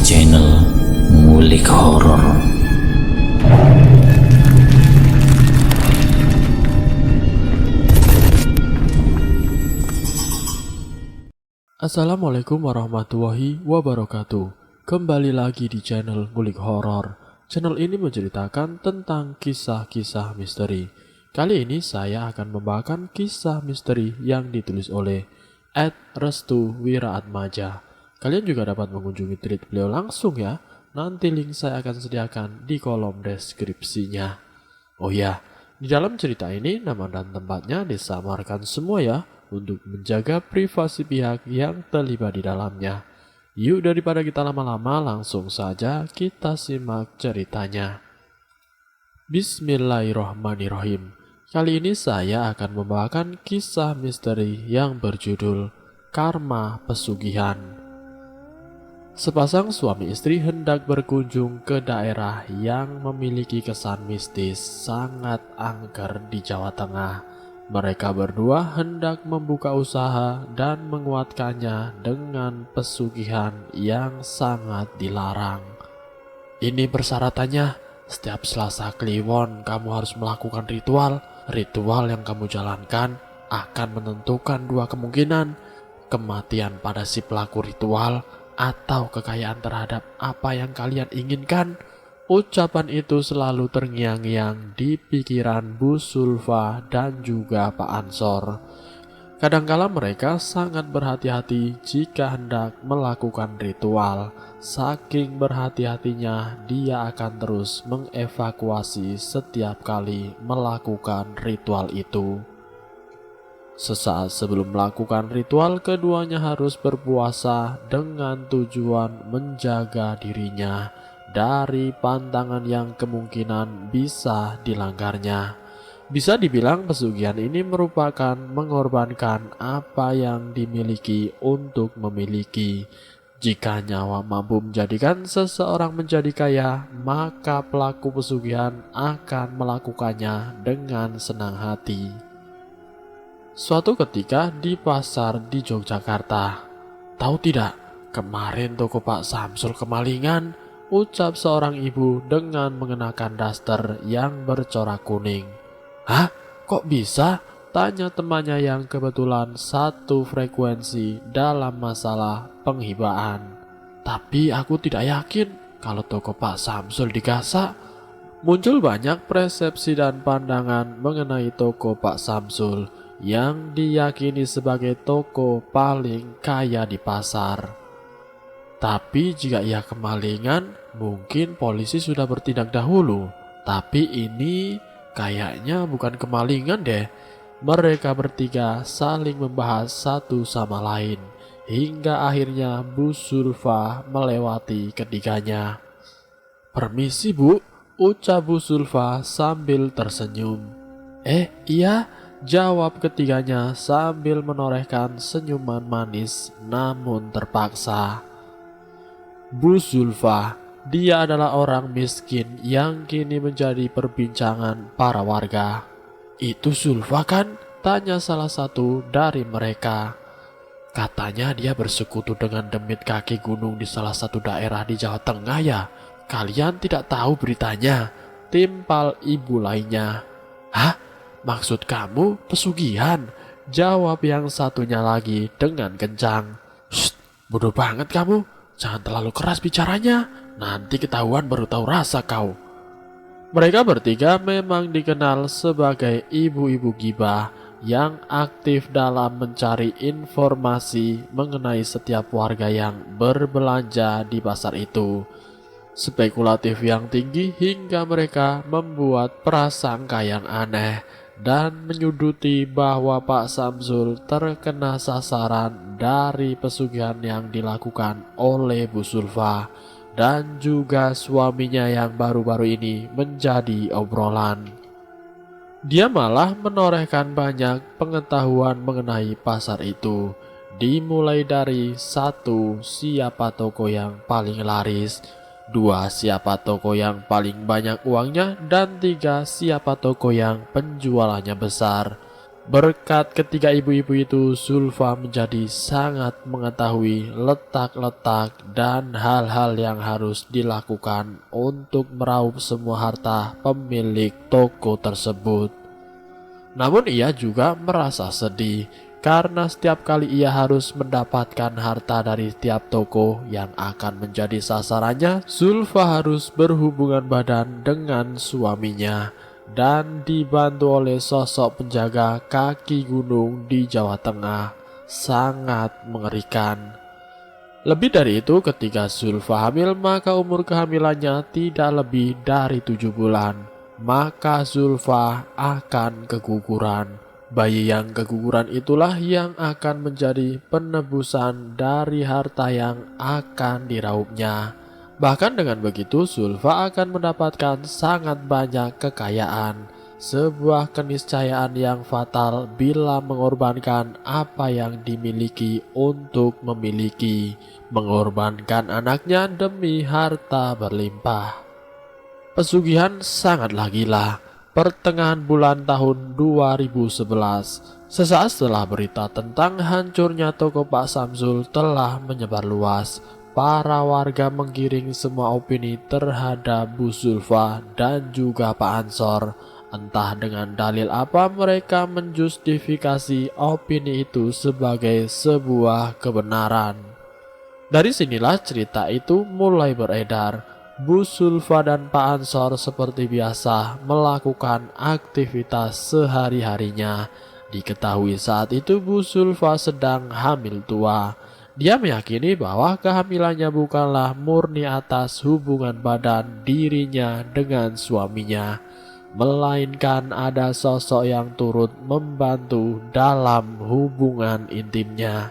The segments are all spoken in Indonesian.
channel Ngulik Horor. Assalamualaikum warahmatullahi wabarakatuh. Kembali lagi di channel Ngulik Horor. Channel ini menceritakan tentang kisah-kisah misteri. Kali ini saya akan membawakan kisah misteri yang ditulis oleh @restu_wiraatmaja. Kalian juga dapat mengunjungi tweet beliau langsung ya. Nanti link saya akan sediakan di kolom deskripsinya. Oh ya, di dalam cerita ini nama dan tempatnya disamarkan semua ya, untuk menjaga privasi pihak yang terlibat di dalamnya. Yuk, daripada kita lama-lama, langsung saja kita simak ceritanya. Bismillahirrahmanirrahim. Kali ini saya akan membawakan kisah misteri yang berjudul Karma Pesugihan. Sepasang suami istri hendak berkunjung ke daerah yang memiliki kesan mistis sangat angker di Jawa Tengah. Mereka berdua hendak membuka usaha dan menguatkannya dengan pesugihan yang sangat dilarang. Ini persyaratannya, setiap Selasa Kliwon kamu harus melakukan ritual. Ritual yang kamu jalankan akan menentukan dua kemungkinan, kematian pada si pelaku ritual atau kekayaan terhadap apa yang kalian inginkan. Ucapan itu selalu terngiang-ngiang di pikiran Bu Sulfa dan juga Pak Ansor. Kadangkala mereka sangat berhati-hati jika hendak melakukan ritual. Saking berhati-hatinya, dia akan terus mengevakuasi setiap kali melakukan ritual itu. Sesaat sebelum melakukan ritual, keduanya harus berpuasa dengan tujuan menjaga dirinya dari pantangan yang kemungkinan bisa dilanggarnya. Bisa dibilang pesugihan ini merupakan mengorbankan apa yang dimiliki untuk memiliki. Jika nyawa mampu menjadikan seseorang menjadi kaya, maka pelaku pesugihan akan melakukannya dengan senang hati. Suatu ketika di pasar di Yogyakarta, tahu tidak, kemarin toko Pak Samsul kemalingan, ucap seorang ibu dengan mengenakan daster yang bercorak kuning. Hah? Kok bisa? Tanya temannya yang kebetulan satu frekuensi dalam masalah penghibaan. Tapi aku tidak yakin kalau toko Pak Samsul digasak. Muncul banyak persepsi dan pandangan mengenai toko Pak Samsul yang diyakini sebagai toko paling kaya di pasar. Tapi jika ia kemalingan, mungkin polisi sudah bertindak dahulu. Tapi ini kayaknya bukan kemalingan deh. Mereka bertiga saling membahas satu sama lain, hingga akhirnya Bu Sulfa melewati ketiganya. Permisi Bu, ucap Bu Sulfa sambil tersenyum. Iya, jawab ketiganya sambil menorehkan senyuman manis namun terpaksa. Bu Sulfa, dia adalah orang miskin yang kini menjadi perbincangan para warga. Itu Sulfa kan? Tanya salah satu dari mereka. Katanya dia bersekutu dengan demit kaki gunung di salah satu daerah di Jawa Tengah ya. Kalian tidak tahu beritanya? Timpal ibu lainnya. Hah? Maksud kamu pesugihan? Jawab yang satunya lagi dengan kencang. Shh, bodoh banget kamu. Jangan terlalu keras bicaranya. Nanti ketahuan baru tahu rasa kau. Mereka bertiga memang dikenal sebagai ibu-ibu gibah yang aktif dalam mencari informasi mengenai setiap warga yang berbelanja di pasar itu. Spekulatif yang tinggi hingga mereka membuat prasangka yang aneh dan menyuduti bahwa Pak Samsul terkena sasaran dari pesugihan yang dilakukan oleh Bu Sulfa dan juga suaminya yang baru-baru ini menjadi obrolan. Dia malah menorehkan banyak pengetahuan mengenai pasar itu, dimulai dari 1. Siapa toko yang paling laris, 2. Siapa toko yang paling banyak uangnya, dan 3. Siapa toko yang penjualannya besar. Berkat ketiga ibu-ibu itu, Zulfa menjadi sangat mengetahui letak-letak dan hal-hal yang harus dilakukan untuk meraup semua harta pemilik toko tersebut. Namun ia juga merasa sedih karena setiap kali ia harus mendapatkan harta dari tiap toko yang akan menjadi sasarannya, Zulfa harus berhubungan badan dengan suaminya dan dibantu oleh sosok penjaga kaki gunung di Jawa Tengah. Sangat mengerikan. Lebih dari itu, ketika Zulfa hamil, maka umur kehamilannya tidak lebih dari 7 bulan. Maka Zulfa akan keguguran. Bayi yang keguguran itulah yang akan menjadi penebusan dari harta yang akan diraupnya. Bahkan dengan begitu, Zulfa akan mendapatkan sangat banyak kekayaan. Sebuah keniscayaan yang fatal bila mengorbankan apa yang dimiliki untuk memiliki, mengorbankan anaknya demi harta berlimpah. Pesugihan sangatlah gila. Pertengahan bulan tahun 2011, sesaat setelah berita tentang hancurnya toko Pak Samsul telah menyebar luas, para warga menggiring semua opini terhadap Bu Zulfa dan juga Pak Ansor. Entah dengan dalil apa mereka menjustifikasi opini itu sebagai sebuah kebenaran. Dari sinilah cerita itu mulai beredar. Bu Zulfa dan Pak Ansor seperti biasa melakukan aktivitas sehari-harinya. Diketahui saat itu Bu Zulfa sedang hamil tua. Dia meyakini bahwa kehamilannya bukanlah murni atas hubungan badan dirinya dengan suaminya, melainkan ada sosok yang turut membantu dalam hubungan intimnya.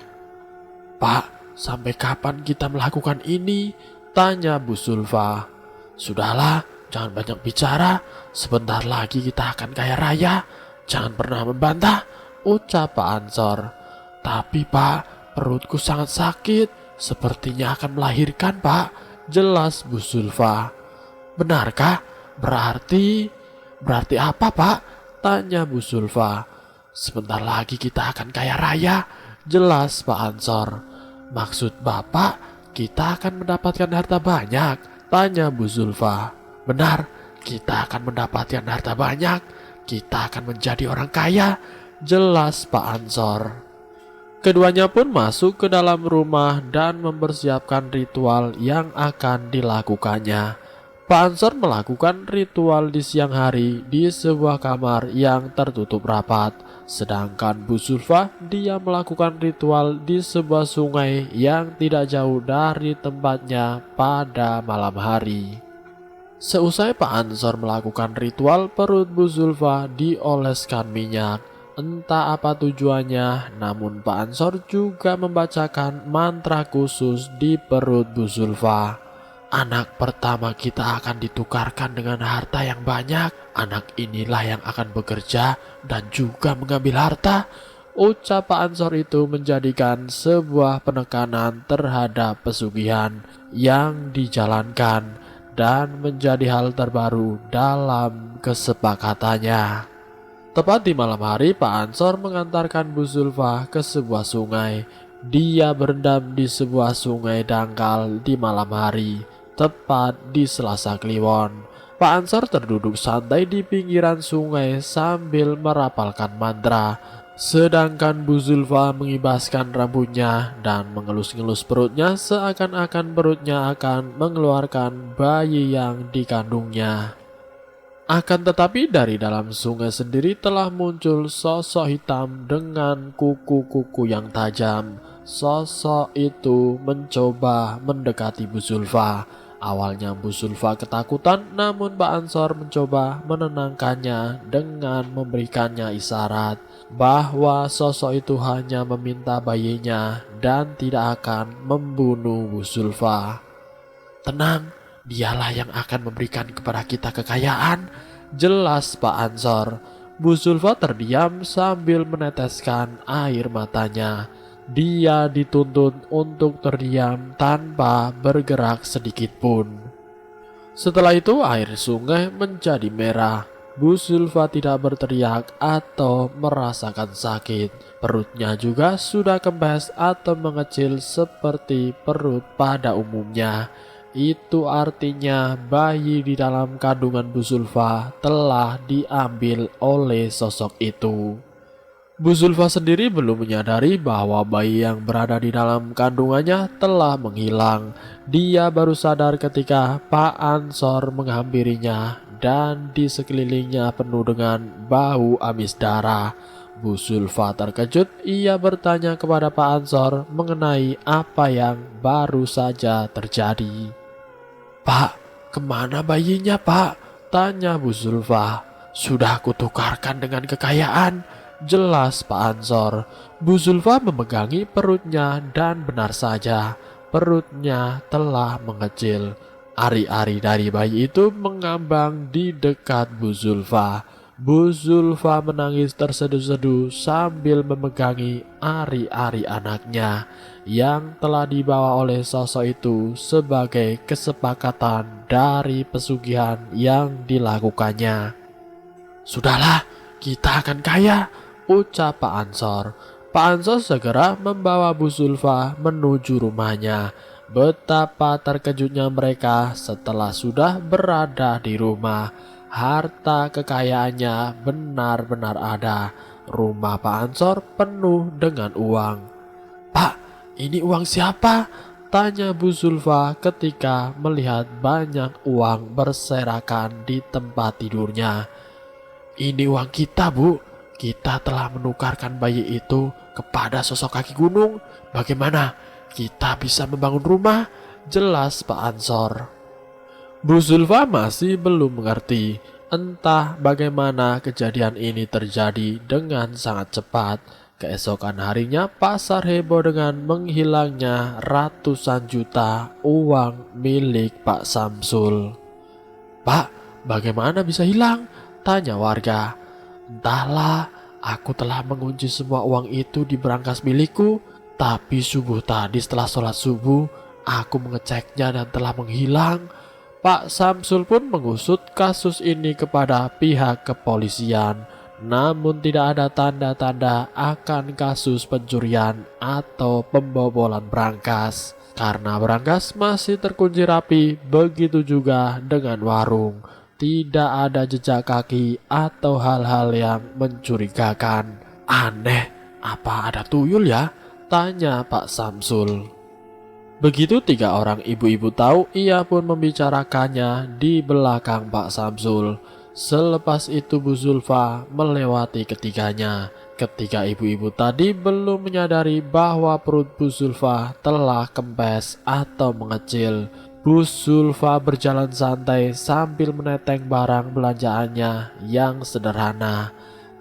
"Pak, sampai kapan kita melakukan ini?" tanya Bu Zulfa. "Sudahlah, jangan banyak bicara. Sebentar lagi kita akan kaya raya. Jangan pernah membantah," ucap Pak Ansor. "Tapi Pak, perutku sangat sakit. Sepertinya akan melahirkan Pak," jelas Bu Zulfa. "Benarkah? Berarti apa Pak?" tanya Bu Zulfa. "Sebentar lagi kita akan kaya raya," jelas Pak Ansor. "Maksud Bapak, kita akan mendapatkan harta banyak?" tanya Bu Zulfa. "Benar, kita akan mendapatkan harta banyak. Kita akan menjadi orang kaya," jelas Pak Ansor. Keduanya pun masuk ke dalam rumah dan mempersiapkan ritual yang akan dilakukannya. Pak Ansor melakukan ritual di siang hari di sebuah kamar yang tertutup rapat. Sedangkan Bu Zulfa, dia melakukan ritual di sebuah sungai yang tidak jauh dari tempatnya pada malam hari. Seusai Pak Ansor melakukan ritual, perut Bu Zulfa dioleskan minyak. Entah apa tujuannya, namun Pak Ansor juga membacakan mantra khusus di perut Bu Zulfa. "Anak pertama kita akan ditukarkan dengan harta yang banyak. Anak inilah yang akan bekerja dan juga mengambil harta," ucap Pak Ansor itu menjadikan sebuah penekanan terhadap pesugihan yang dijalankan dan menjadi hal terbaru dalam kesepakatannya. Tepat di malam hari, Pak Ansor mengantarkan Bu Zulfa ke sebuah sungai. Dia berendam di sebuah sungai dangkal di malam hari, tepat di Selasa Kliwon. Pak Ansor terduduk santai di pinggiran sungai sambil merapalkan mantra. Sedangkan Bu Zulfa mengibaskan rambutnya dan mengelus-ngelus perutnya seakan-akan perutnya akan mengeluarkan bayi yang dikandungnya. Akan tetapi dari dalam sungai sendiri telah muncul sosok hitam dengan kuku-kuku yang tajam. Sosok itu mencoba mendekati Bu Zulfa. Awalnya Bu Zulfa ketakutan, namun Pak Ansor mencoba menenangkannya dengan memberikannya isyarat bahwa sosok itu hanya meminta bayinya dan tidak akan membunuh Bu Zulfa. "Tenang, dialah yang akan memberikan kepada kita kekayaan," jelas Pak Ansor. Bu Zulfa terdiam sambil meneteskan air matanya. Dia dituntut untuk terdiam tanpa bergerak sedikit pun. Setelah itu air sungai menjadi merah. Bu Zulfa tidak berteriak atau merasakan sakit. Perutnya juga sudah kempes atau mengecil seperti perut pada umumnya. Itu artinya bayi di dalam kandungan Bu Zulfa telah diambil oleh sosok itu. Bu Zulfa sendiri belum menyadari bahwa bayi yang berada di dalam kandungannya telah menghilang. Dia baru sadar ketika Pak Ansor menghampirinya dan di sekelilingnya penuh dengan bau amis darah. Bu Zulfa terkejut, ia bertanya kepada Pak Ansor mengenai apa yang baru saja terjadi. "Pak, kemana bayinya Pak?" tanya Bu Zulfa. "Sudah kutukarkan dengan kekayaan," jelas Pak Ansor. Bu Zulfa memegangi perutnya dan benar saja, perutnya telah mengecil. Ari-ari dari bayi itu mengambang di dekat Bu Zulfa. Bu Zulfa menangis terseduh-seduh sambil memegangi ari-ari anaknya yang telah dibawa oleh sosok itu sebagai kesepakatan dari pesugihan yang dilakukannya. "Sudahlah, kita akan kaya," ucap Pak Ansor. Pak Ansor segera membawa Bu Zulfa menuju rumahnya. Betapa terkejutnya mereka setelah sudah berada di rumah. Harta kekayaannya benar-benar ada. Rumah Pak Ansor penuh dengan uang. "Pak, ini uang siapa?" tanya Bu Zulfa ketika melihat banyak uang berserakan di tempat tidurnya. "Ini uang kita, Bu. Kita telah menukarkan bayi itu kepada sosok kaki gunung. Bagaimana? Kita bisa membangun rumah," jelas Pak Ansor. Bu Zulfa masih belum mengerti entah bagaimana kejadian ini terjadi dengan sangat cepat. Keesokan harinya pasar heboh dengan menghilangnya ratusan juta uang milik Pak Samsul. "Pak, bagaimana bisa hilang?" tanya warga. "Entahlah, aku telah mengunci semua uang itu di berangkas milikku. Tapi subuh tadi setelah sholat subuh, aku mengeceknya dan telah menghilang." Pak Samsul pun mengusut kasus ini kepada pihak kepolisian. Namun tidak ada tanda-tanda akan kasus pencurian atau pembobolan berangkas. Karena berangkas masih terkunci rapi, begitu juga dengan warung. Tidak ada jejak kaki atau hal-hal yang mencurigakan. "Aneh, apa ada tuyul ya?" tanya Pak Samsul. Begitu 3 orang ibu-ibu tahu, ia pun membicarakannya di belakang Pak Samsul. Selepas itu Bu Zulfa melewati ketiganya. Ketiga ibu-ibu tadi belum menyadari bahwa perut Bu Zulfa telah kempes atau mengecil. Bu Zulfa berjalan santai sambil meneteng barang belanjaannya yang sederhana.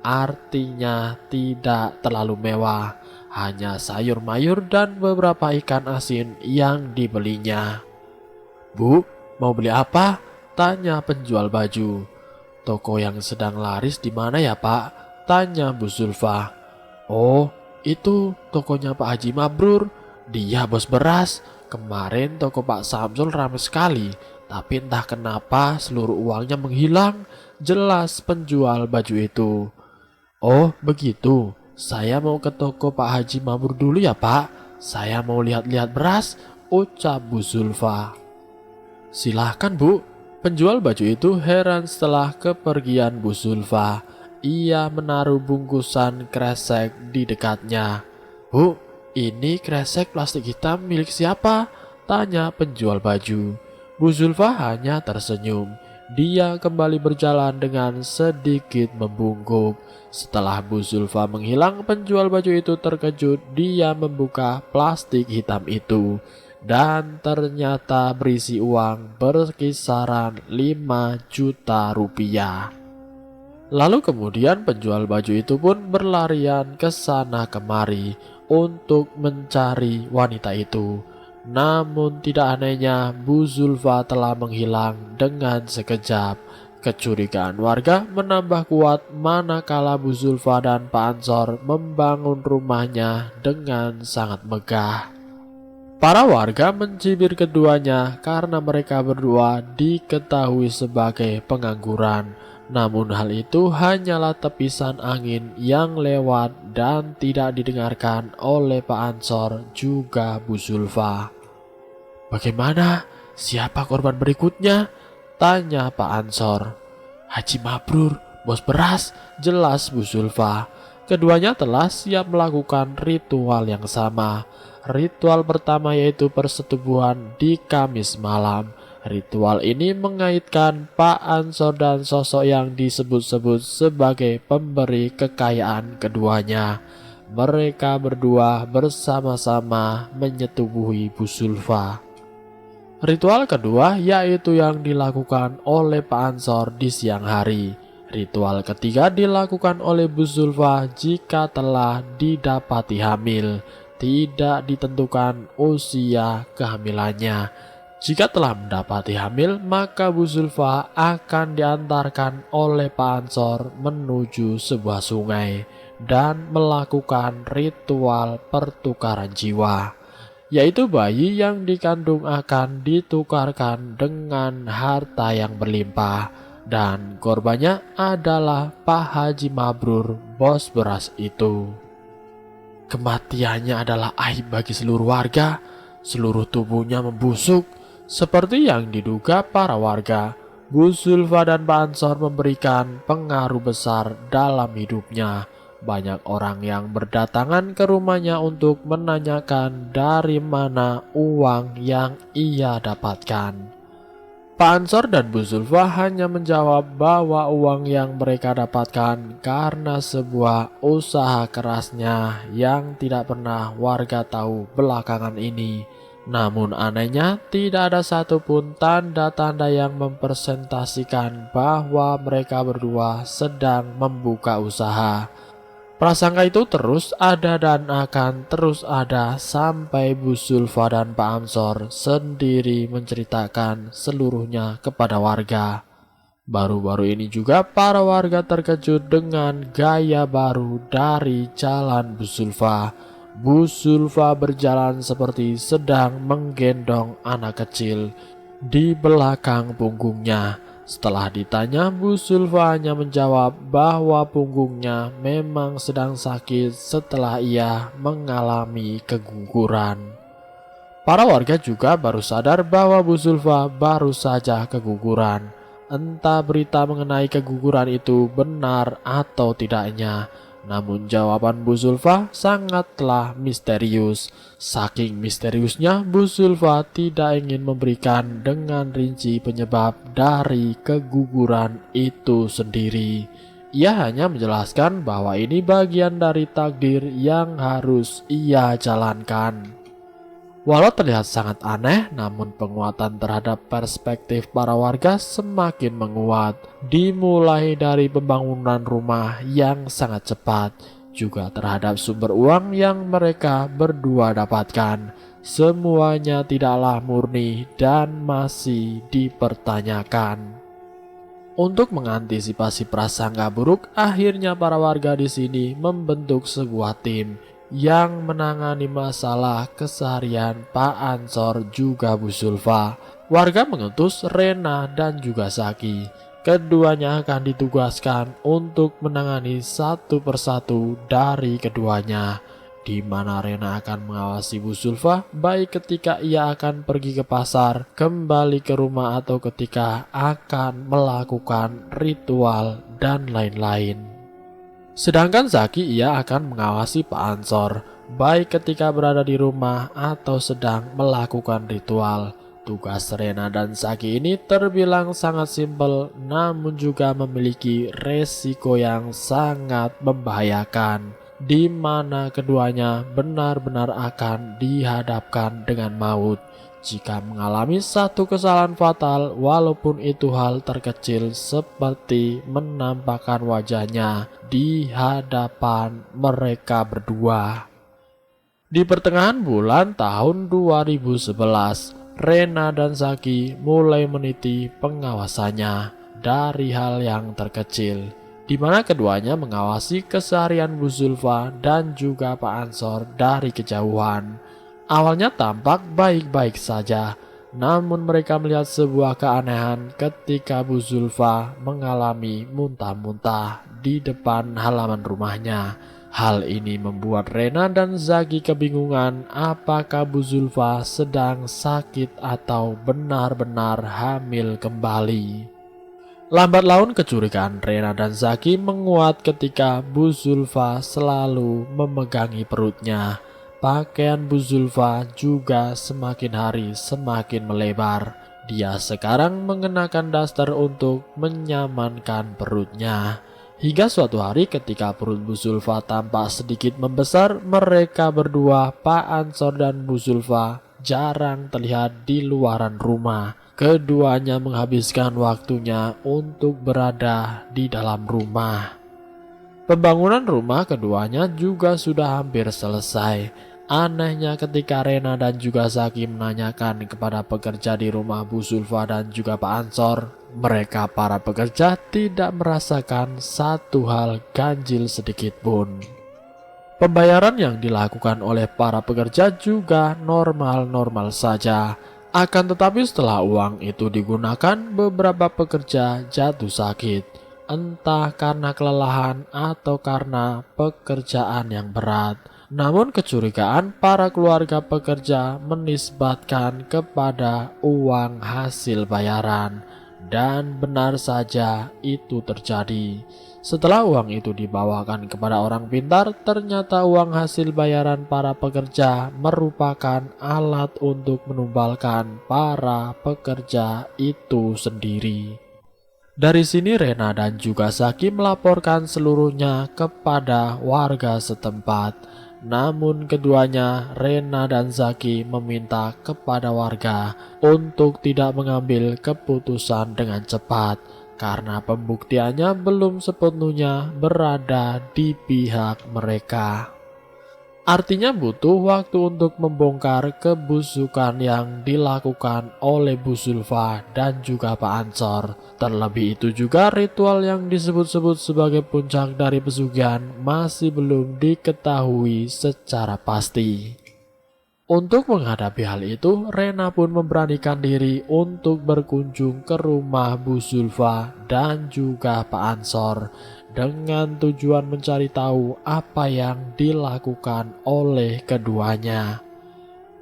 Artinya tidak terlalu mewah. Hanya sayur mayur dan beberapa ikan asin yang dibelinya. "Bu, mau beli apa?" tanya penjual baju. "Toko yang sedang laris di mana ya Pak?" tanya Bu Zulfa. "Oh, itu tokonya Pak Haji Mabrur. Dia bos beras. Kemarin toko Pak Samsul ramai sekali, tapi entah kenapa seluruh uangnya menghilang," jelas penjual baju itu. "Oh, begitu. Saya mau ke toko Pak Haji Mabrur dulu ya Pak. Saya mau lihat-lihat beras," ucap Bu Zulfa. "Silahkan Bu." Penjual baju itu heran setelah kepergian Bu Zulfa. Ia menaruh bungkusan kresek di dekatnya. "Bu, ini kresek plastik hitam milik siapa?" tanya penjual baju. Bu Zulfa hanya tersenyum. Dia kembali berjalan dengan sedikit membungkuk. Setelah Bu Zulfa menghilang, penjual baju itu terkejut. Dia membuka plastik hitam itu dan ternyata berisi uang berkisaran 5 juta rupiah. Lalu kemudian penjual baju itu pun berlarian ke sana kemari untuk mencari wanita itu. Namun tidak anehnya, Bu Zulfa telah menghilang dengan sekejap. Kecurigaan warga menambah kuat manakala Bu Zulfa dan Pak Ansor membangun rumahnya dengan sangat megah. Para warga mencibir keduanya karena mereka berdua diketahui sebagai pengangguran. Namun hal itu hanyalah tepisan angin yang lewat dan tidak didengarkan oleh Pak Ansor juga Bu Zulfa. "Bagaimana? Siapa korban berikutnya?" tanya Pak Ansor. "Haji Mabrur, bos beras," jelas Bu Zulfa. Keduanya telah siap melakukan ritual yang sama. Ritual pertama yaitu persetubuhan di Kamis malam. Ritual ini mengaitkan Pak Ansor dan sosok yang disebut-sebut sebagai pemberi kekayaan keduanya. Mereka berdua bersama-sama menyetubuhi Bu Zulfa. Ritual kedua yaitu yang dilakukan oleh Pak Ansor di siang hari. Ritual ketiga dilakukan oleh Bu Zulfa jika telah didapati hamil. Tidak ditentukan usia kehamilannya. Jika telah mendapati hamil, maka Bu Zulfa akan diantarkan oleh Pak Ansor menuju sebuah sungai dan melakukan ritual pertukaran jiwa, yaitu bayi yang dikandung akan ditukarkan dengan harta yang berlimpah, dan korbannya adalah Pak Haji Mabrur, bos beras itu. Kematiannya adalah aib bagi seluruh warga. Seluruh tubuhnya membusuk. Seperti yang diduga para warga, Bu Zulfa dan Pak Ansor memberikan pengaruh besar dalam hidupnya. Banyak orang yang berdatangan ke rumahnya untuk menanyakan dari mana uang yang ia dapatkan. Pak Ansor dan Bu Zulfa hanya menjawab bahwa uang yang mereka dapatkan karena sebuah usaha kerasnya yang tidak pernah warga tahu belakangan ini. Namun anehnya tidak ada satupun tanda-tanda yang mempresentasikan bahwa mereka berdua sedang membuka usaha. Prasangka itu terus ada dan akan terus ada sampai Bu Zulfa dan Pak Ansor sendiri menceritakan seluruhnya kepada warga. Baru-baru ini juga para warga terkejut dengan gaya baru dari jalan Bu Zulfa. Bu Zulfa berjalan seperti sedang menggendong anak kecil di belakang punggungnya. Setelah ditanya, Bu Zulfa hanya menjawab bahwa punggungnya memang sedang sakit setelah ia mengalami keguguran. Para warga juga baru sadar bahwa Bu Zulfa baru saja keguguran. Entah berita mengenai keguguran itu benar atau tidaknya, namun jawaban Bu Zulfa sangatlah misterius. Saking misteriusnya, Bu Zulfa tidak ingin memberikan dengan rinci penyebab dari keguguran itu sendiri. Ia hanya menjelaskan bahwa ini bagian dari takdir yang harus ia jalankan. Walau terlihat sangat aneh, namun penguatan terhadap perspektif para warga semakin menguat. Dimulai dari pembangunan rumah yang sangat cepat, juga terhadap sumber uang yang mereka berdua dapatkan. Semuanya tidaklah murni dan masih dipertanyakan. Untuk mengantisipasi prasangka buruk, akhirnya para warga di sini membentuk sebuah tim yang menangani masalah keseharian Pak Ansor juga Bu Zulfa. Warga mengutus Rena dan juga Zaki. Keduanya akan ditugaskan untuk menangani satu persatu dari keduanya, di mana Rena akan mengawasi Bu Zulfa baik ketika ia akan pergi ke pasar, kembali ke rumah, atau ketika akan melakukan ritual dan lain-lain. Sedangkan Zaki ia akan mengawasi Pak Ansor baik ketika berada di rumah atau sedang melakukan ritual. Tugas Rena dan Zaki ini terbilang sangat simpel, namun juga memiliki resiko yang sangat membahayakan, di mana keduanya benar-benar akan dihadapkan dengan maut jika mengalami satu kesalahan fatal, walaupun itu hal terkecil seperti menampakkan wajahnya di hadapan mereka berdua. Di pertengahan bulan tahun 2011, Rena dan Zaki mulai meniti pengawasannya dari hal yang terkecil, di mana keduanya mengawasi keseharian Bu Zulfa dan juga Pak Ansor dari kejauhan. Awalnya tampak baik-baik saja, Namun mereka melihat sebuah keanehan ketika Bu Zulfa mengalami muntah-muntah di depan halaman rumahnya. Hal ini membuat Rena dan Zaki kebingungan apakah Bu Zulfa sedang sakit atau benar-benar hamil kembali. Lambat laun kecurigaan Rena dan Zaki menguat ketika Bu Zulfa selalu memegangi perutnya. Pakaian Bu Zulfa juga semakin hari semakin melebar. Dia sekarang mengenakan daster untuk menyamankan perutnya. Hingga suatu hari ketika perut Bu Zulfa tampak sedikit membesar, mereka berdua, Pak Ansor dan Bu Zulfa, jarang terlihat di luaran rumah. Keduanya menghabiskan waktunya untuk berada di dalam rumah. Pembangunan rumah keduanya juga sudah hampir selesai. Anehnya ketika Rena dan juga Zaki menanyakan kepada pekerja di rumah Bu Zulfa dan juga Pak Ansor, mereka para pekerja tidak merasakan satu hal ganjil sedikit pun. Pembayaran yang dilakukan oleh para pekerja juga normal-normal saja. Akan tetapi setelah uang itu digunakan, beberapa pekerja jatuh sakit. Entah karena kelelahan atau karena pekerjaan yang berat. Namun kecurigaan para keluarga pekerja menisbatkan kepada uang hasil bayaran. Dan benar saja itu terjadi. Setelah uang itu dibawakan kepada orang pintar, ternyata uang hasil bayaran para pekerja merupakan alat untuk menumbalkan para pekerja itu sendiri. Dari sini Rena dan juga Zaki melaporkan seluruhnya kepada warga setempat. Namun keduanya, Rena dan Zaki, meminta kepada warga untuk tidak mengambil keputusan dengan cepat karena pembuktiannya belum sepenuhnya berada di pihak mereka. Artinya butuh waktu untuk membongkar kebusukan yang dilakukan oleh Bu Zulfa dan juga Pak Ansor. Terlebih itu juga ritual yang disebut-sebut sebagai puncak dari pesugihan masih belum diketahui secara pasti. Untuk menghadapi hal itu, Rena pun memberanikan diri untuk berkunjung ke rumah Bu Zulfa dan juga Pak Ansor dengan tujuan mencari tahu apa yang dilakukan oleh keduanya.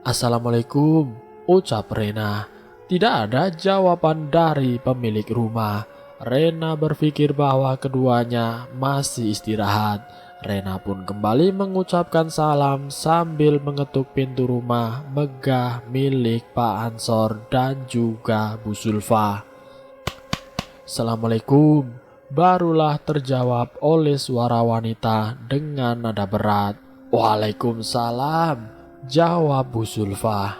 "Assalamualaikum," ucap Rena. Tidak ada jawaban dari pemilik rumah. Rena berpikir bahwa keduanya masih istirahat. Rena pun kembali mengucapkan salam sambil mengetuk pintu rumah megah milik Pak Ansor dan juga Bu Zulfa. "Assalamualaikum," barulah terjawab oleh suara wanita dengan nada berat. "Waalaikumsalam," jawab Bu Zulfa.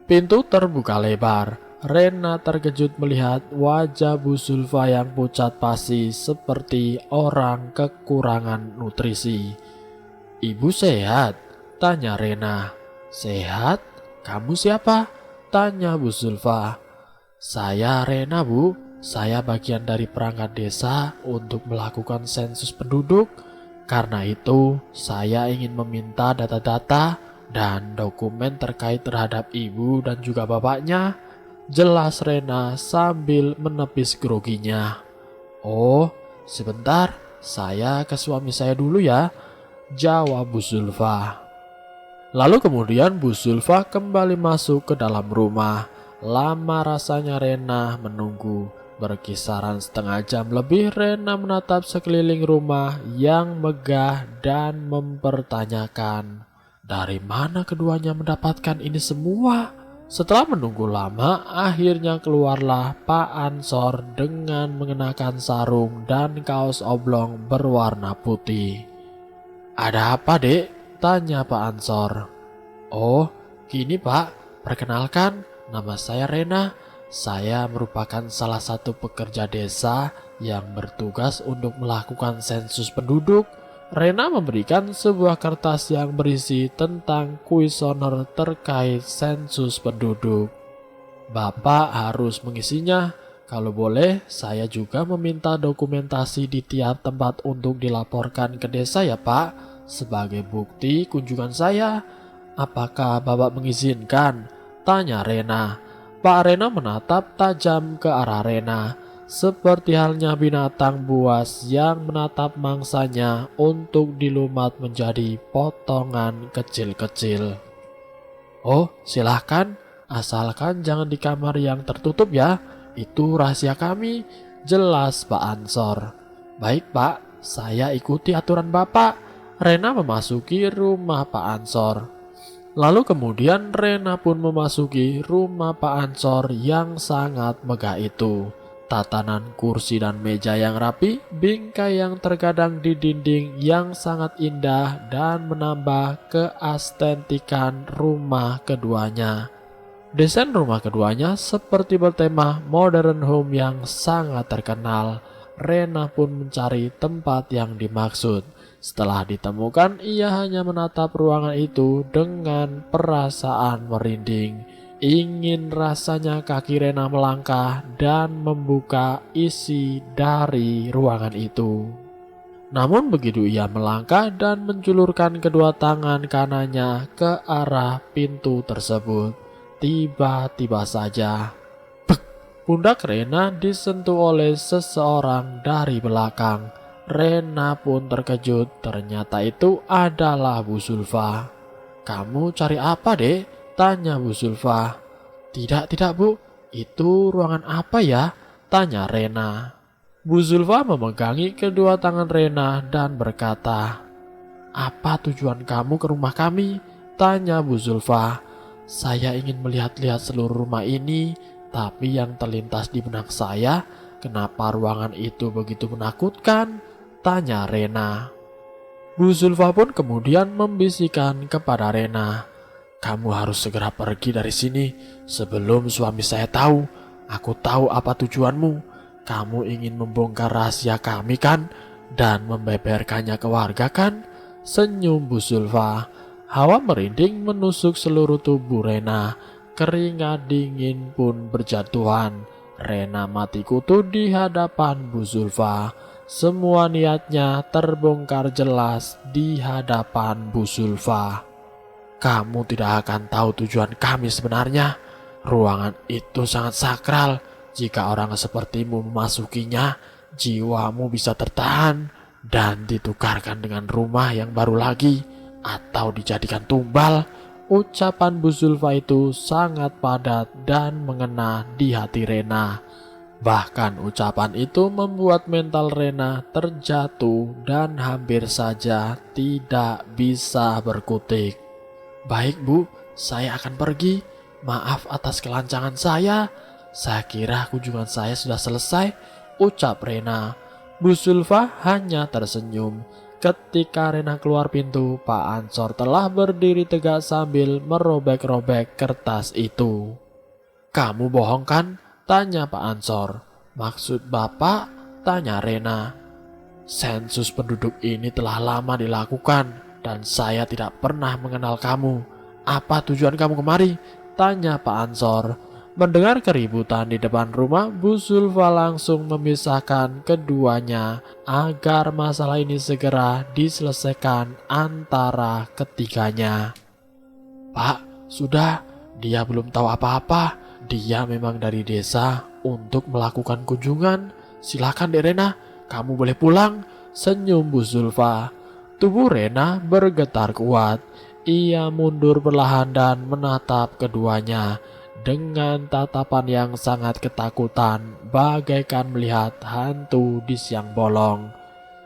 Pintu terbuka lebar. Rena terkejut melihat wajah Bu Zulfa yang pucat pasi seperti orang kekurangan nutrisi. "Ibu sehat?" tanya Rena. "Sehat? Kamu siapa?" tanya Bu Zulfa. "Saya Rena, Bu. Saya bagian dari perangkat desa untuk melakukan sensus penduduk. Karena itu, saya ingin meminta data-data dan dokumen terkait terhadap ibu dan juga bapaknya," jelas Rena sambil menepis groginya. "Oh, sebentar, saya ke suami saya dulu ya," jawab Bu Zulfa. Lalu kemudian Bu Zulfa kembali masuk ke dalam rumah. Lama rasanya Rena menunggu. Berkisaran setengah jam lebih Rena menatap sekeliling rumah yang megah dan mempertanyakan, dari mana keduanya mendapatkan ini semua? Setelah menunggu lama, akhirnya keluarlah Pak Ansor dengan mengenakan sarung dan kaos oblong berwarna putih. "Ada apa, Dek?" tanya Pak Ansor. "Oh, gini Pak, perkenalkan, nama saya Rena. Saya merupakan salah satu pekerja desa yang bertugas untuk melakukan sensus penduduk." Rena memberikan sebuah kertas yang berisi tentang kuesioner terkait sensus penduduk. "Bapak harus mengisinya. Kalau boleh, saya juga meminta dokumentasi di tiap tempat untuk dilaporkan ke desa ya Pak, sebagai bukti kunjungan saya. Apakah Bapak mengizinkan?" tanya Rena. Pak Rena menatap tajam ke arah Rena, seperti halnya binatang buas yang menatap mangsanya untuk dilumat menjadi potongan kecil-kecil. "Oh, silahkan, asalkan jangan di kamar yang tertutup ya. Itu rahasia kami," jelas Pak Ansor. "Baik Pak, saya ikuti aturan Bapak." Rena memasuki rumah Pak Ansor. Lalu kemudian Rena pun memasuki rumah Pak Ansor yang sangat megah itu. Tatanan kursi dan meja yang rapi, bingkai yang tergadang di dinding yang sangat indah dan menambah keestetikan rumah keduanya. Desain rumah keduanya seperti bertema modern home yang sangat terkenal. Rena pun mencari tempat yang dimaksud. Setelah ditemukan, ia hanya menatap ruangan itu dengan perasaan merinding. Ingin rasanya kaki Rena melangkah dan membuka isi dari ruangan itu. Namun begitu ia melangkah dan menjulurkan kedua tangan kanannya ke arah pintu tersebut, tiba-tiba saja pundak Rena disentuh oleh seseorang dari belakang. Rena pun terkejut, ternyata itu adalah Bu Zulfa. "Kamu cari apa, Dek?" tanya Bu Zulfa. Tidak Bu, itu ruangan apa ya?" tanya Rena. Bu Zulfa memegangi kedua tangan Rena dan berkata, "Apa tujuan kamu ke rumah kami?" tanya Bu Zulfa. "Saya ingin melihat-lihat seluruh rumah ini, tapi yang terlintas di benak saya, kenapa ruangan itu begitu menakutkan?" tanya Rena. Bu Zulfa pun kemudian membisikkan kepada Rena, "Kamu harus segera pergi dari sini sebelum suami saya tahu. Aku tahu apa tujuanmu. Kamu ingin membongkar rahasia kami kan? Dan membeberkannya ke warga kan?" senyum Bu Zulfa. Hawa merinding menusuk seluruh tubuh Rena. Keringat dingin pun berjatuhan. Rena mati kutu di hadapan Bu Zulfa. Semua niatnya terbongkar jelas di hadapan Bu Zulfa. "Kamu tidak akan tahu tujuan kami sebenarnya. Ruangan itu sangat sakral. Jika orang sepertimu memasukinya, jiwamu bisa tertahan dan ditukarkan dengan rumah yang baru lagi atau dijadikan tumbal." Ucapan Bu Zulfa itu sangat padat dan mengena di hati Rena. Bahkan ucapan itu membuat mental Rena terjatuh dan hampir saja tidak bisa berkutik. "Baik Bu, saya akan pergi. Maaf atas kelancangan saya. Saya kira kunjungan saya sudah selesai," ucap Rena. Bu Zulfa hanya tersenyum. Ketika Rena keluar pintu, Pak Ansor telah berdiri tegak sambil merobek-robek kertas itu. "Kamu bohong kan?" tanya Pak Ansor. "Maksud Bapak?" tanya Rena. "Sensus penduduk ini telah lama dilakukan dan saya tidak pernah mengenal kamu. Apa tujuan kamu kemari?" tanya Pak Ansor. Mendengar keributan di depan rumah, Bu Zulfa langsung memisahkan keduanya agar masalah ini segera diselesaikan antara ketiganya. "Pak, sudah, dia belum tahu apa-apa. Dia memang dari desa untuk melakukan kunjungan. Silakan Dek Rena, kamu boleh pulang," senyum Bu Zulfa. Tubuh Rena bergetar kuat. Ia mundur perlahan dan menatap keduanya dengan tatapan yang sangat ketakutan, bagaikan melihat hantu di siang bolong.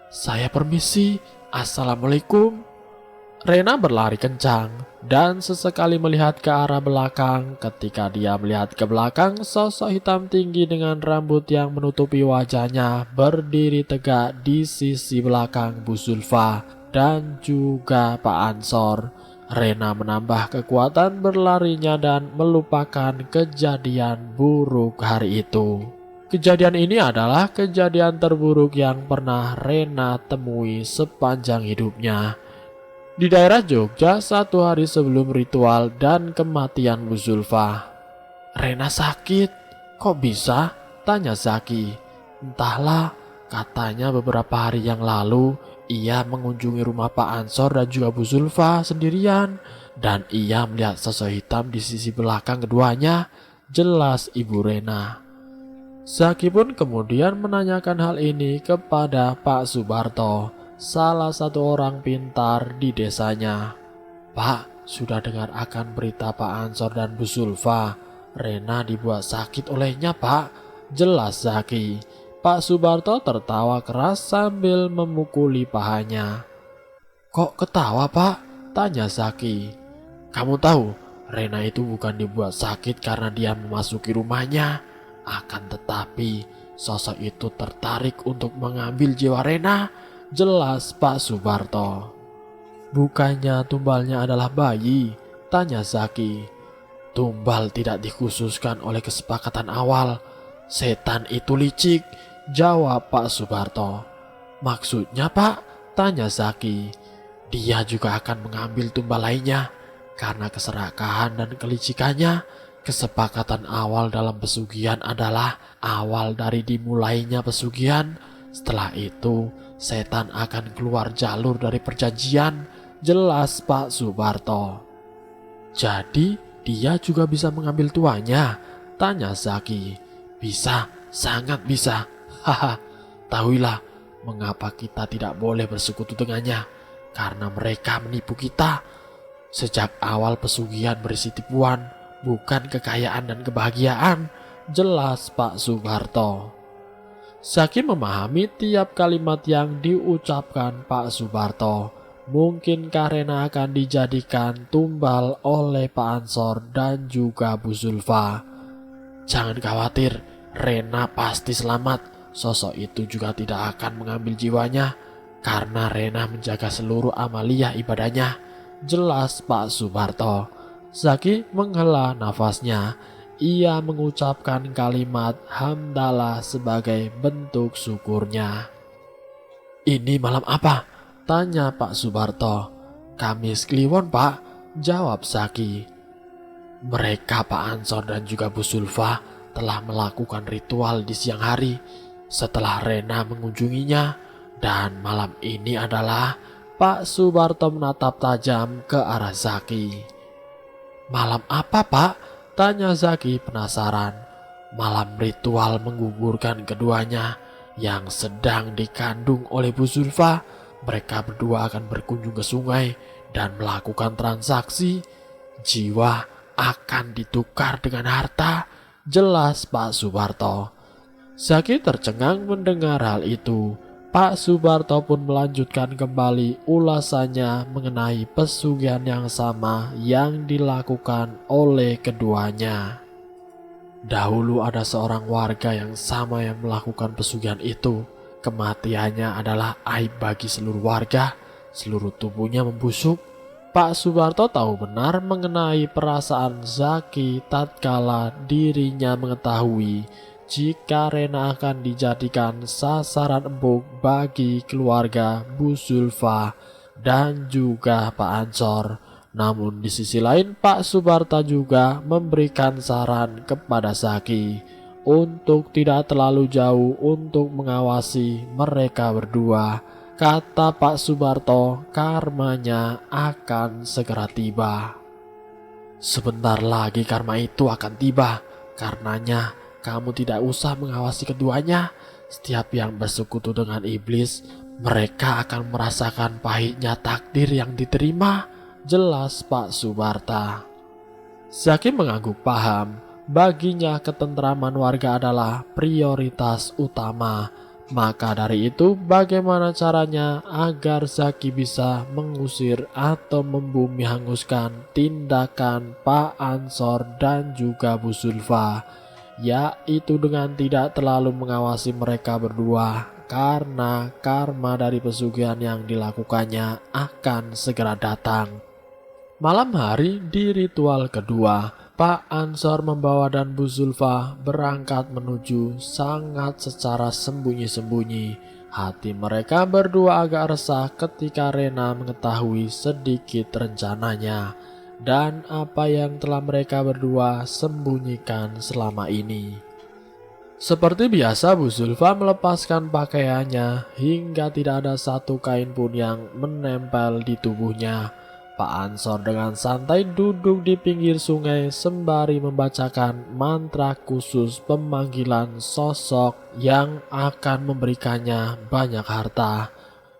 "Saya permisi, assalamualaikum." Rena berlari kencang dan sesekali melihat ke arah belakang. Ketika dia melihat ke belakang, sosok hitam tinggi dengan rambut yang menutupi wajahnya berdiri tegak di sisi belakang Bu Zulfa dan juga Pak Ansor. Rena menambah kekuatan berlarinya dan melupakan kejadian buruk hari itu. Kejadian ini adalah kejadian terburuk yang pernah Rena temui sepanjang hidupnya. Di daerah Jogja, 1 hari sebelum ritual dan kematian Bu Zulfa. "Rena sakit, kok bisa?" tanya Zaki. "Entahlah, katanya beberapa hari yang lalu ia mengunjungi rumah Pak Ansor dan juga Bu Zulfa sendirian, dan ia melihat sosok hitam di sisi belakang keduanya," jelas Ibu Rena. Zaki pun kemudian menanyakan hal ini kepada Pak Subarto, salah satu orang pintar di desanya. "Pak, sudah dengar akan berita Pak Ansor dan Bu Zulfa. Rena dibuat sakit olehnya, Pak," jelas Zaki. Pak Subarto tertawa keras sambil memukuli pahanya. "Kok ketawa, Pak?" tanya Zaki. "Kamu tahu, Rena itu bukan dibuat sakit karena dia memasuki rumahnya. Akan tetapi, sosok itu tertarik untuk mengambil jiwa Rena," jelas Pak Subarto. "Bukannya tumbalnya adalah bayi?" tanya Zaki. "Tumbal tidak dikhususkan oleh kesepakatan awal. Setan itu licik," jawab Pak Subarto. "Maksudnya, Pak?" tanya Zaki. "Dia juga akan mengambil tumbal lainnya. Karena keserakahan dan kelicikannya, kesepakatan awal dalam pesugihan adalah awal dari dimulainya pesugihan. Setelah itu, setan akan keluar jalur dari perjanjian," jelas Pak Subarto. "Jadi, dia juga bisa mengambil tuanya?" tanya Zaki. "Bisa, sangat bisa. Haha, tahuilah mengapa kita tidak boleh bersekutu dengannya. Karena mereka menipu kita. Sejak awal pesugihan berisi tipuan, bukan kekayaan dan kebahagiaan," jelas Pak Subarto. Zaki memahami tiap kalimat yang diucapkan Pak Subarto. Mungkinkah Rena akan dijadikan tumbal oleh Pak Ansor dan juga Bu Zulfa? "Jangan khawatir, Rena pasti selamat. Sosok itu juga tidak akan mengambil jiwanya karena Rena menjaga seluruh amaliyah ibadahnya," jelas Pak Subarto. Zaki menghela nafasnya. Ia mengucapkan kalimat hamdalah sebagai bentuk syukurnya. "Ini malam apa?" tanya Pak Subarto. "Kamis Kliwon, Pak," jawab Zaki. "Mereka Pak Ansor dan juga Bu Zulfa telah melakukan ritual di siang hari setelah Rena mengunjunginya, dan malam ini adalah..." Pak Subarto menatap tajam ke arah Zaki. "Malam apa, Pak?" tanya Zaki penasaran. "Malam ritual menggugurkan keduanya yang sedang dikandung oleh Bu Zulfa. Mereka berdua akan berkunjung ke sungai dan melakukan transaksi. Jiwa akan ditukar dengan harta," jelas Pak Subarto. Zaki tercengang mendengar hal itu. Pak Subarto pun melanjutkan kembali ulasannya mengenai pesugihan yang sama yang dilakukan oleh keduanya. "Dahulu ada seorang warga yang sama yang melakukan pesugihan itu. Kematiannya adalah aib bagi seluruh warga. Seluruh tubuhnya membusuk." Pak Subarto tahu benar mengenai perasaan Zaki tatkala dirinya mengetahui jika Rena akan dijadikan sasaran empuk bagi keluarga Bu Zulfa dan juga Pak Ansor. Namun di sisi lain, Pak Subarto juga memberikan saran kepada Zaki untuk tidak terlalu jauh untuk mengawasi mereka berdua. Kata Pak Subarto, karmanya akan segera tiba. "Sebentar lagi karma itu akan tiba. Karenanya, kamu tidak usah mengawasi keduanya. Setiap yang bersekutu dengan iblis, mereka akan merasakan pahitnya takdir yang diterima," jelas Pak Subarto. Zaki mengangguk paham. Baginya ketentraman warga adalah prioritas utama. Maka dari itu, bagaimana caranya agar Zaki bisa mengusir atau membumi hanguskan tindakan Pak Ansor dan juga Bu Zulfa, yaitu dengan tidak terlalu mengawasi mereka berdua, karena karma dari pesugihan yang dilakukannya akan segera datang. Malam hari di ritual kedua, Pak Ansor membawa dan Bu Zulfa berangkat menuju sangat secara sembunyi-sembunyi. Hati mereka berdua agak resah ketika Rena mengetahui sedikit rencananya dan apa yang telah mereka berdua sembunyikan selama ini. Seperti biasa, Bu Zulfa melepaskan pakaiannya hingga tidak ada satu kain pun yang menempel di tubuhnya. Pak Ansor dengan santai duduk di pinggir sungai sembari membacakan mantra khusus pemanggilan sosok yang akan memberikannya banyak harta.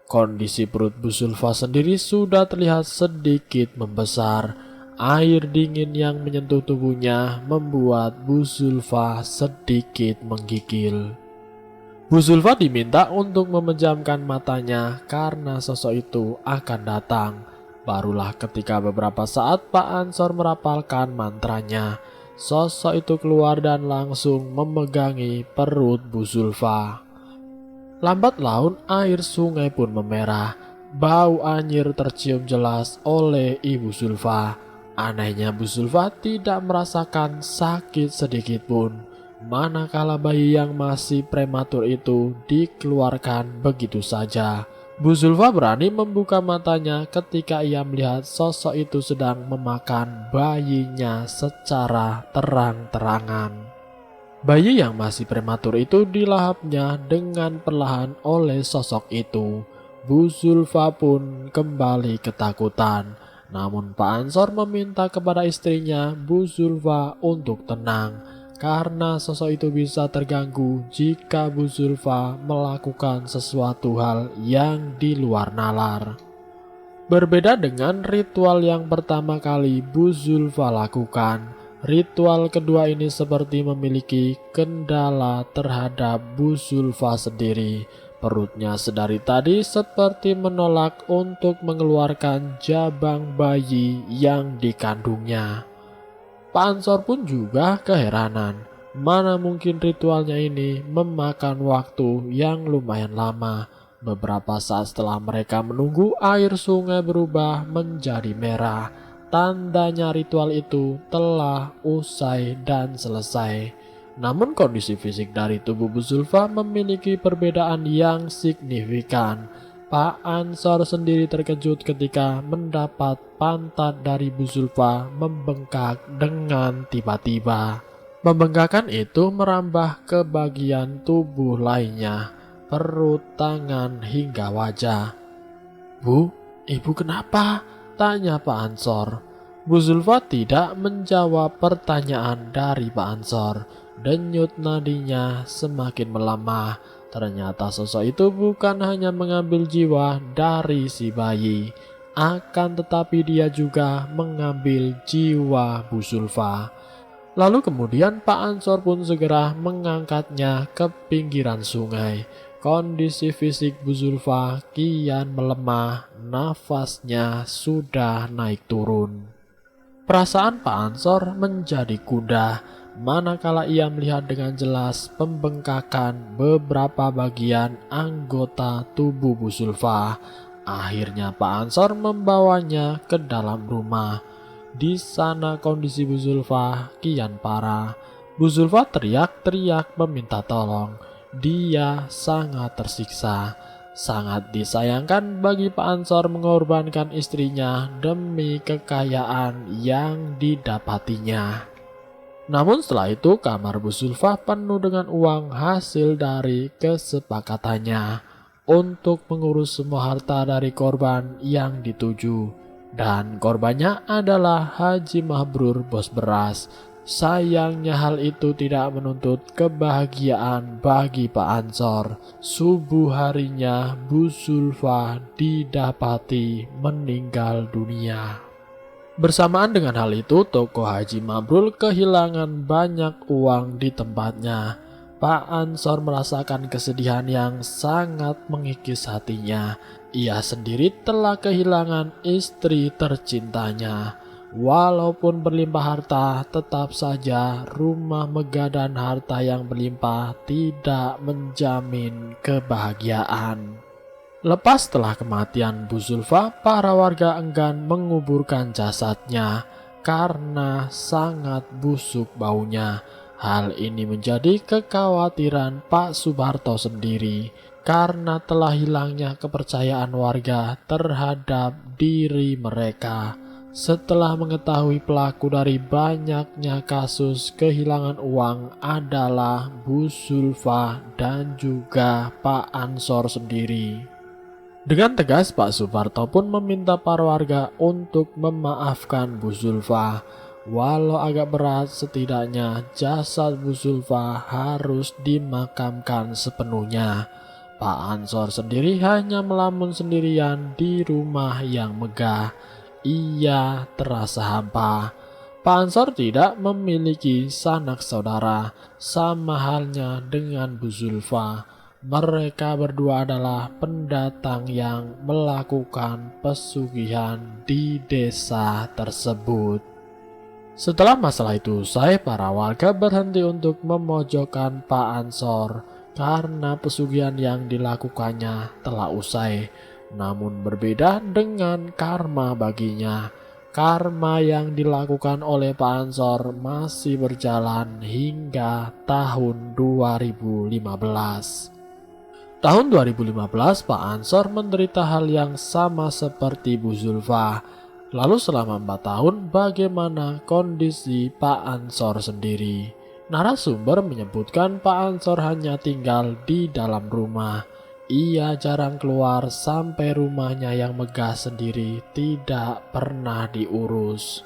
Kondisi perut Bu Zulfa sendiri sudah terlihat sedikit membesar. Air dingin yang menyentuh tubuhnya membuat Bu Zulfa sedikit menggigil. Bu Zulfa diminta untuk memejamkan matanya karena sosok itu akan datang. Barulah ketika beberapa saat Pak Ansor merapalkan mantranya, sosok itu keluar dan langsung memegangi perut Bu Zulfa. Lambat laun air sungai pun memerah. Bau anyir tercium jelas oleh Ibu Zulfa. Anehnya Bu Zulfa tidak merasakan sakit sedikit pun. Manakala bayi yang masih prematur itu dikeluarkan begitu saja. Bu Zulfa berani membuka matanya ketika ia melihat sosok itu sedang memakan bayinya secara terang-terangan. Bayi yang masih prematur itu dilahapnya dengan perlahan oleh sosok itu. Bu Zulfa pun kembali ketakutan. Namun Pak Ansor meminta kepada istrinya Bu Zulfa untuk tenang. Karena sosok itu bisa terganggu jika Bu Zulfa melakukan sesuatu hal yang di luar nalar. Berbeda dengan ritual yang pertama kali Bu Zulfa lakukan, ritual kedua ini seperti memiliki kendala terhadap Bu Zulfa sendiri. Perutnya sedari tadi seperti menolak untuk mengeluarkan jabang bayi yang dikandungnya. Pak Ansor pun juga keheranan. Mana mungkin ritualnya ini memakan waktu yang lumayan lama. Beberapa saat setelah mereka menunggu, air sungai berubah menjadi merah. Tandanya ritual itu telah usai dan selesai. Namun kondisi fisik dari tubuh Bu Zulfa memiliki perbedaan yang signifikan. Pak Ansor sendiri terkejut ketika mendapat pantat dari Bu Zulfa membengkak dengan tiba-tiba. Pembengkakan itu merambah ke bagian tubuh lainnya, perut, tangan, hingga wajah. "Bu, ibu kenapa?" tanya Pak Ansor. Bu Zulfa tidak menjawab pertanyaan dari Pak Ansor. Denyut nadinya semakin melemah. Ternyata sosok itu bukan hanya mengambil jiwa dari si bayi, akan tetapi dia juga mengambil jiwa Bu Zulfa. Lalu kemudian Pak Ansor pun segera mengangkatnya ke pinggiran sungai. Kondisi fisik Bu Zulfa kian melemah, nafasnya sudah naik turun. Perasaan Pak Ansor menjadi gundah. Manakala ia melihat dengan jelas pembengkakan beberapa bagian anggota tubuh Bu Zulfa. Akhirnya Pak Ansor membawanya ke dalam rumah. Di sana kondisi Bu Zulfa kian parah. Bu Zulfa teriak-teriak meminta tolong. Dia sangat tersiksa. Sangat disayangkan bagi Pak Ansor mengorbankan istrinya demi kekayaan yang didapatinya. Namun setelah itu kamar Bu Zulfa penuh dengan uang hasil dari kesepakatannya untuk mengurus semua harta dari korban yang dituju. Dan korbannya adalah Haji Mabrur bos beras. Sayangnya hal itu tidak menuntut kebahagiaan bagi Pak Ansor. Subuh harinya Bu Zulfa didapati meninggal dunia. Bersamaan dengan hal itu, toko Haji Mabrur kehilangan banyak uang di tempatnya. Pak Ansor merasakan kesedihan yang sangat mengikis hatinya. Ia sendiri telah kehilangan istri tercintanya. Walaupun berlimpah harta, tetap saja rumah megah dan harta yang berlimpah tidak menjamin kebahagiaan. Lepas setelah kematian Bu Zulfa, para warga enggan menguburkan jasadnya karena sangat busuk baunya. Hal ini menjadi kekhawatiran Pak Subarto sendiri karena telah hilangnya kepercayaan warga terhadap diri mereka. Setelah mengetahui pelaku dari banyaknya kasus kehilangan uang adalah Bu Zulfa dan juga Pak Ansor sendiri. Dengan tegas Pak Suparto pun meminta para warga untuk memaafkan Bu Zulfa. Walau agak berat, setidaknya jasad Bu Zulfa harus dimakamkan sepenuhnya. Pak Ansor sendiri hanya melamun sendirian di rumah yang megah. Ia terasa hampa. Pak Ansor tidak memiliki sanak saudara, sama halnya dengan Bu Zulfa. Mereka berdua adalah pendatang yang melakukan pesugihan di desa tersebut. Setelah masalah itu usai, para warga berhenti untuk memojokkan Pak Ansor karena pesugihan yang dilakukannya telah usai. Namun berbeda dengan karma baginya. Karma yang dilakukan oleh Pak Ansor masih berjalan hingga tahun 2015. Tahun 2015, Pak Ansor menderita hal yang sama seperti Bu Zulfa. Lalu selama 4 tahun, bagaimana kondisi Pak Ansor sendiri? Narasumber menyebutkan Pak Ansor hanya tinggal di dalam rumah. Ia jarang keluar sampai rumahnya yang megah sendiri tidak pernah diurus.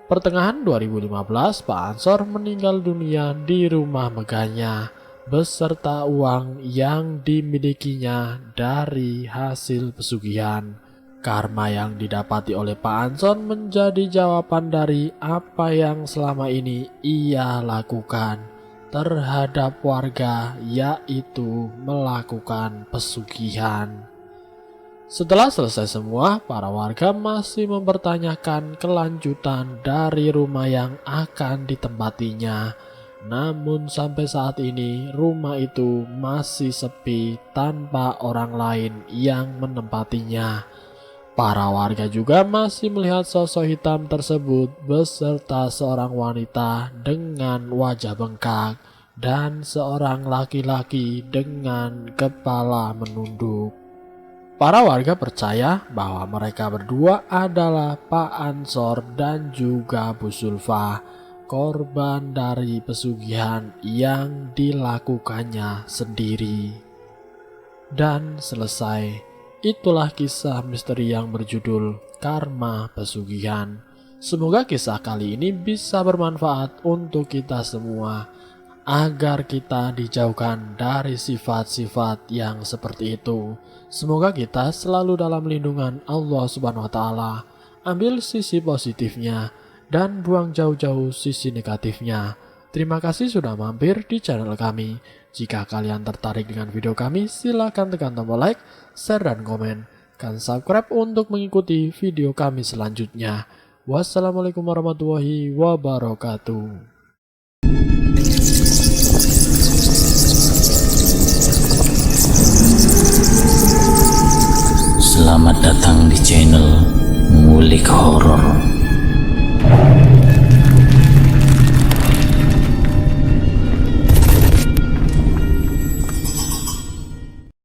Pertengahan 2015, Pak Ansor meninggal dunia di rumah megahnya beserta uang yang dimilikinya dari hasil pesugihan. Karma yang didapati oleh Pak Ansor menjadi jawaban dari apa yang selama ini ia lakukan terhadap warga, yaitu melakukan pesugihan. Setelah selesai semua, para warga masih mempertanyakan kelanjutan dari rumah yang akan ditempatinya. Namun sampai saat ini rumah itu masih sepi tanpa orang lain yang menempatinya. Para warga juga masih melihat sosok hitam tersebut beserta seorang wanita dengan wajah bengkak dan seorang laki-laki dengan kepala menunduk. Para warga percaya bahwa mereka berdua adalah Pak Ansor dan juga Bu Zulfa, korban dari pesugihan yang dilakukannya sendiri. Dan selesai. Itulah kisah misteri yang berjudul Karma Pesugihan. Semoga kisah kali ini bisa bermanfaat untuk kita semua, agar kita dijauhkan dari sifat-sifat yang seperti itu. Semoga kita selalu dalam lindungan Allah Subhanahu wa taala. Ambil sisi positifnya dan buang jauh-jauh sisi negatifnya. Terima kasih sudah mampir di channel kami. Jika kalian tertarik dengan video kami, silahkan tekan tombol like, share, dan komen. Dan subscribe untuk mengikuti video kami selanjutnya. Wassalamualaikum warahmatullahi wabarakatuh. Selamat datang di channel